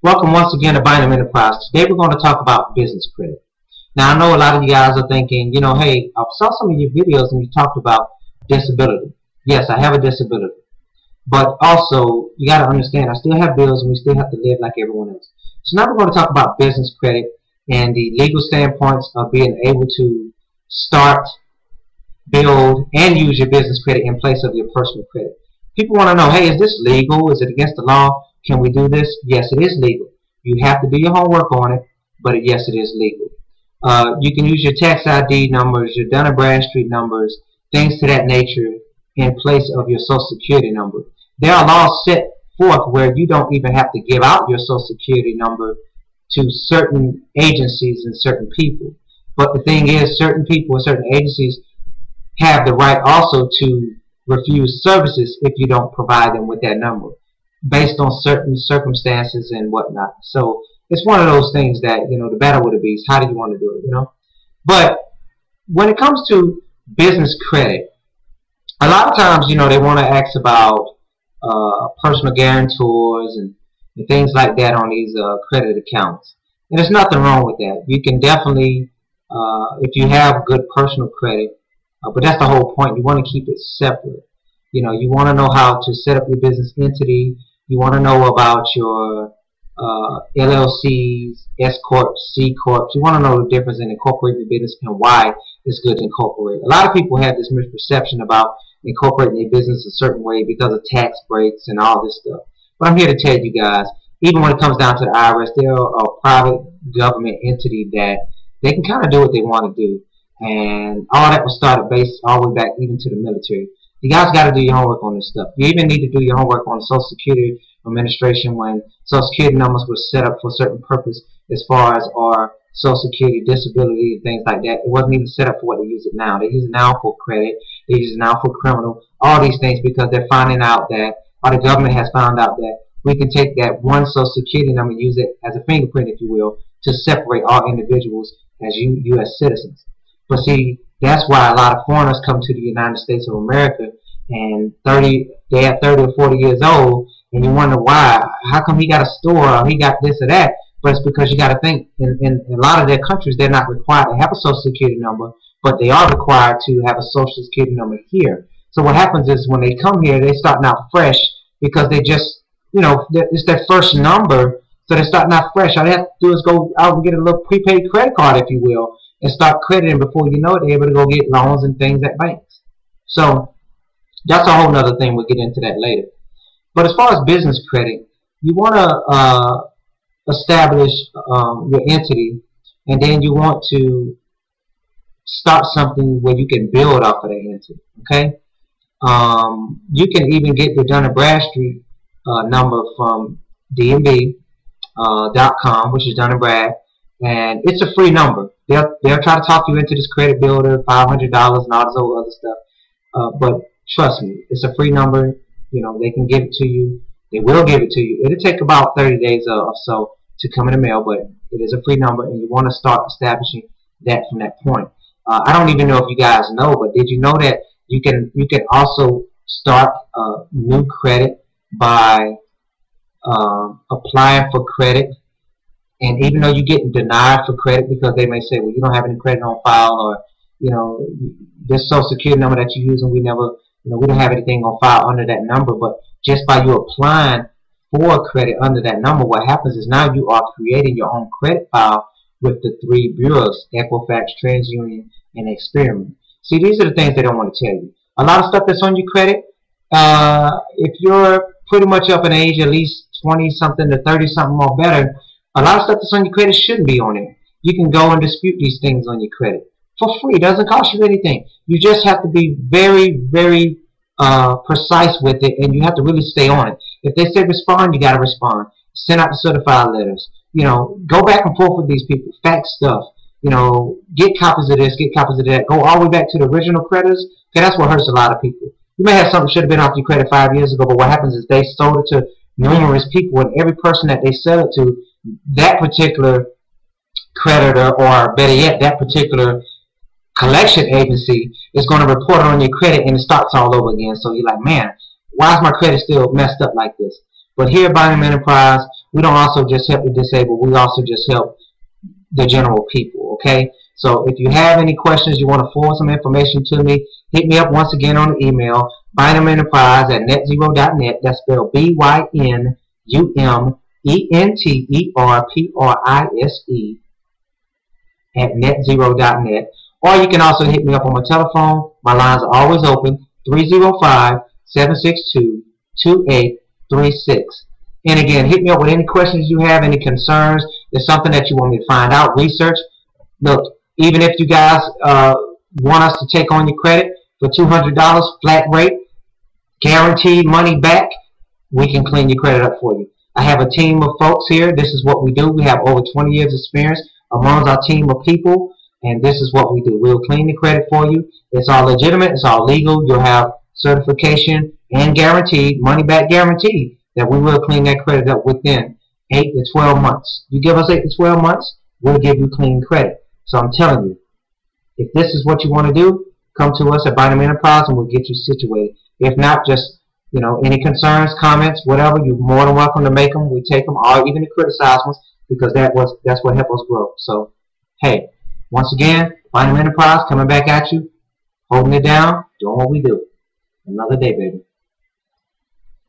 Welcome once again to Bynum Enterprise. Today we're going to talk about business credit. Now I know a lot of you guys are thinking, hey, I saw some of your videos and you talked about disability. Yes, I have a disability. But also, you got to understand, I still have bills and we still have to live like everyone else. So now we're going to talk about business credit and the legal standpoints of being able to start, build, and use your business credit in place of your personal credit. People want to know, hey, is this legal? Is it against the law? Can we do this? Yes, it is legal. You have to do your homework on it, but yes, it is legal. You can use your tax ID numbers, your Dun & Bradstreet numbers, things to that nature in place of your Social Security number. There are laws set forth where you don't even have to give out your Social Security number to certain agencies and certain people. But the thing is, certain people and certain agencies have the right also to refuse services if you don't provide them with that number based on certain circumstances and whatnot. So it's one of those things that, the battle with the beast. How do you want to do it, But when it comes to business credit, a lot of times, they want to ask about personal guarantors and things like that on these credit accounts. And there's nothing wrong with that. You can definitely, if you have good personal credit, but that's the whole point. You want to keep it separate. You want to know how to set up your business entity. You want to know about your LLCs, S Corps, C Corps. You want to know the difference in incorporating the business and why it's good to incorporate. A lot of people have this misperception about incorporating their business a certain way because of tax breaks and all this stuff. But I'm here to tell you guys, even when it comes down to the IRS, they're a private government entity that they can kind of do what they want to do. And all that was started based all the way back even to the military. You guys got to do your homework on this stuff. You even need to do your homework on the Social Security Administration when Social Security numbers were set up for a certain purpose as far as our Social Security, disability, and things like that. It wasn't even set up for what they use it now. They use it now for credit. They use it now for criminal. All these things because they're finding out that, or the government has found out that we can take that one Social Security number and use it as a fingerprint, if you will, to separate all individuals as U.S. citizens. But see, that's why a lot of foreigners come to the United States of America and they are 30 or 40 years old, and you wonder why. How come he got a store or he got this or that? But it's because you got to think, in a lot of their countries, they're not required to have a Social Security number, but they are required to have a Social Security number here. So what happens is when they come here, they're starting out fresh because they just, it's their first number, so they're starting out fresh. All they have to do is go out and get a little prepaid credit card, if you will, and start crediting. Before you know it, they're able to go get loans and things at banks. So that's a whole nother thing. We'll get into that later. But as far as business credit, you want to establish your entity, and then you want to start something where you can build off of that entity. Okay, you can even get your Dun & Bradstreet number from dnb.com, which is Dun & Brad, and it's a free number. They'll try to talk you into this credit builder, $500 and all this old other stuff. But trust me, it's a free number. They can give it to you. They will give it to you. It'll take about 30 days or so to come in the mail, but it is a free number, and you want to start establishing that from that point. I don't even know if you guys know, but did you know that you can also start new credit by applying for credit? And even though you're getting denied for credit because they may say, well, you don't have any credit on file, or this Social Security number that you're using, we never, we don't have anything on file under that number. But just by you applying for credit under that number, what happens is now you are creating your own credit file with the three bureaus: Equifax, TransUnion, and Experiment. See, these are the things they don't want to tell you. A lot of stuff that's on your credit, if you're pretty much up in age, at least 20-something to 30-something or better, a lot of stuff that's on your credit shouldn't be on it. You can go and dispute these things on your credit for free. It doesn't cost you anything. You just have to be very, very precise with it, and you have to really stay on it. If they say respond, you got to respond. Send out the certified letters. Go back and forth with these people. Fax stuff. Get copies of this, get copies of that. Go all the way back to the original creditors. Okay, that's what hurts a lot of people. You may have something that should have been off your credit 5 years ago, but what happens is they sold it to numerous people, and every person that they sell it to, that particular creditor, or better yet, that particular collection agency is going to report on your credit, and it starts all over again. So you're like, man, why is my credit still messed up like this? But here at Bynum Enterprise, We don't also just help the disabled, we also just help the general people, okay? So if you have any questions, you want to forward some information to me, hit me up once again on the email, bynumenterprise@netzero.net. That's spelled BYNUMENTERPRISE at netzero.net. Or you can also hit me up on my telephone. My lines are always open, 305-762-2836. And again, hit me up with any questions you have, any concerns. There's something that you want me to find out, research. Look, even if you guys want us to take on your credit for $200 flat rate, guaranteed money back, we can clean your credit up for you. I have a team of folks here. This is what we do. We have over 20 years experience amongst our team of people, and this is what we do. We'll clean the credit for you. It's all legitimate. It's all legal. You'll have certification and guaranteed, money back guaranteed, that we will clean that credit up within 8 to 12 months. You give us 8 to 12 months, we'll give you clean credit. So I'm telling you, if this is what you want to do, come to us at Bynum Enterprise and we'll get you situated. If not, just, any concerns, comments, whatever, you're more than welcome to make them. We take them, or even to criticize ones, because that's what helps us grow. So, hey, once again, Bynum Enterprise coming back at you, holding it down, doing what we do. Another day, baby.